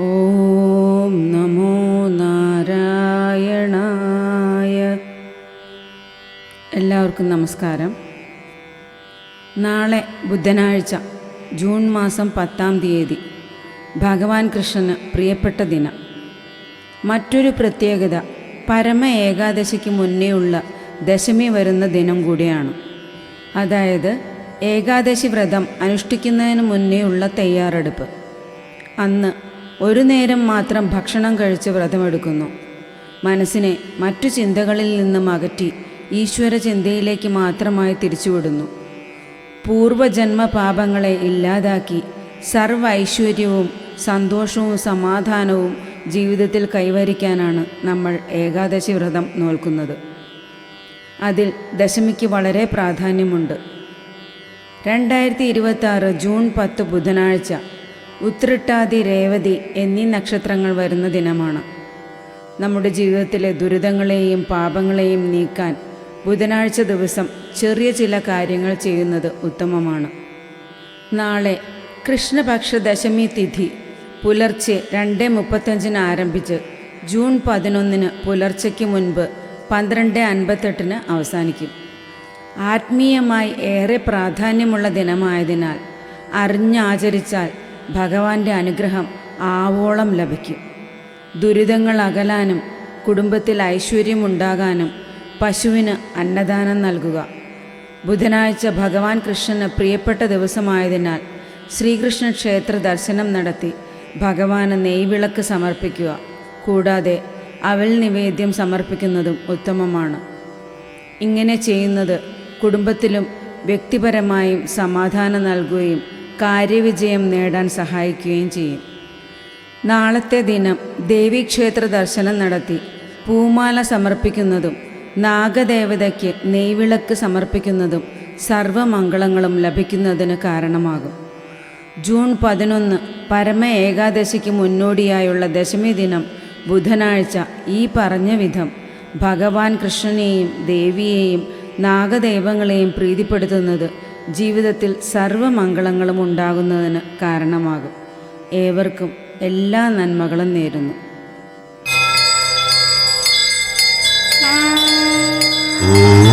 ഓം നമോ നാരായണായ. എല്ലാവർക്കും നമസ്കാരം. നാളെ ബുധനാഴ്ച ജൂൺ മാസം 10-ാം തീയതി ഭഗവാൻ കൃഷ്ണന് പ്രിയപ്പെട്ട ദിനം. മറ്റൊരു പ്രത്യേകത, പരമ ഏകാദശിക്ക് മുന്നേ ഉള്ള ദശമി വരുന്ന ദിനം കൂടിയാണ്. അതായത് ഏകാദശി വ്രതം അനുഷ്ഠിക്കുന്നതിന് മുന്നേ ഉള്ള തയ്യാറെടുപ്പ്. അന്ന് ഒരു നേരം മാത്രം ഭക്ഷണം കഴിച്ച് വ്രതമെടുക്കുന്നു. മനസ്സിനെ മറ്റു ചിന്തകളിൽ നിന്നും അകറ്റി ഈശ്വര ചിന്തയിലേക്ക് മാത്രമായി തിരിച്ചുവിടുന്നു. പൂർവജന്മ പാപങ്ങളെ ഇല്ലാതാക്കി സർവ്വ ഐശ്വര്യവും സന്തോഷവും സമാധാനവും ജീവിതത്തിൽ കൈവരിക്കാനാണ് നമ്മൾ ഏകാദശി വ്രതം നോൽക്കുന്നത്. അതിൽ ദശമിക്ക് വളരെ പ്രാധാന്യമുണ്ട്. 2026 ജൂൺ 10 ബുധനാഴ്ച ഉത്രട്ടാതി, രേവതി എന്നീ നക്ഷത്രങ്ങൾ വരുന്ന ദിനമാണ്. നമ്മുടെ ജീവിതത്തിലെ ദുരിതങ്ങളെയും പാപങ്ങളെയും നീക്കാൻ ബുധനാഴ്ച ദിവസം ചെറിയ ചില കാര്യങ്ങൾ ചെയ്യുന്നത് ഉത്തമമാണ്. നാളെ കൃഷ്ണപക്ഷ ദശമി തിഥി പുലർച്ചെ 2:35 ആരംഭിച്ച് ജൂൺ 11 പുലർച്ചയ്ക്ക് മുൻപ് 12:58 അവസാനിക്കും. ആത്മീയമായി ഏറെ പ്രാധാന്യമുള്ള ദിനമായതിനാൽ അറിഞ്ഞാചരിച്ചാൽ ഭഗവാന്റെ അനുഗ്രഹം ആവോളം ലഭിക്കും. ദുരിതങ്ങൾ അകലാനും കുടുംബത്തിൽ ഐശ്വര്യമുണ്ടാകാനും പശുവിന് അന്നദാനം നൽകുക. ബുധനാഴ്ച ഭഗവാൻ കൃഷ്ണന് പ്രിയപ്പെട്ട ദിവസമായതിനാൽ ശ്രീകൃഷ്ണ ക്ഷേത്ര ദർശനം നടത്തി ഭഗവാന് നെയ്വിളക്ക് സമർപ്പിക്കുക. കൂടാതെ അവൽ നിവേദ്യം സമർപ്പിക്കുന്നതും ഉത്തമമാണ്. ഇങ്ങനെ ചെയ്യുന്നത് കുടുംബത്തിലും വ്യക്തിപരമായും സമാധാനം നൽകുകയും കാര്യവിജയം നേടാൻ സഹായിക്കുകയും ചെയ്യും. നാളത്തെ ദിനം ദേവീക്ഷേത്ര ദർശനം നടത്തി പൂമാല സമർപ്പിക്കുന്നതും നാഗദേവതയ്ക്ക് നെയ്വിളക്ക് സമർപ്പിക്കുന്നതും സർവമംഗളങ്ങളും ലഭിക്കുന്നതിന് കാരണമാകും. ജൂൺ 11 പരമ ഏകാദശിക്ക് മുന്നോടിയായുള്ള ദശമി ദിനം ബുധനാഴ്ച ഈ പറഞ്ഞ വിധം ഭഗവാൻ കൃഷ്ണനെയും ദേവിയെയും നാഗദൈവങ്ങളെയും പ്രീതിപ്പെടുത്തുന്നത് ജീവിതത്തിൽ സർവമംഗളങ്ങളും ഉണ്ടാകുന്നതിന് കാരണമാകും. ഏവർക്കും എല്ലാ നന്മകളും നേരുന്നു. ഓം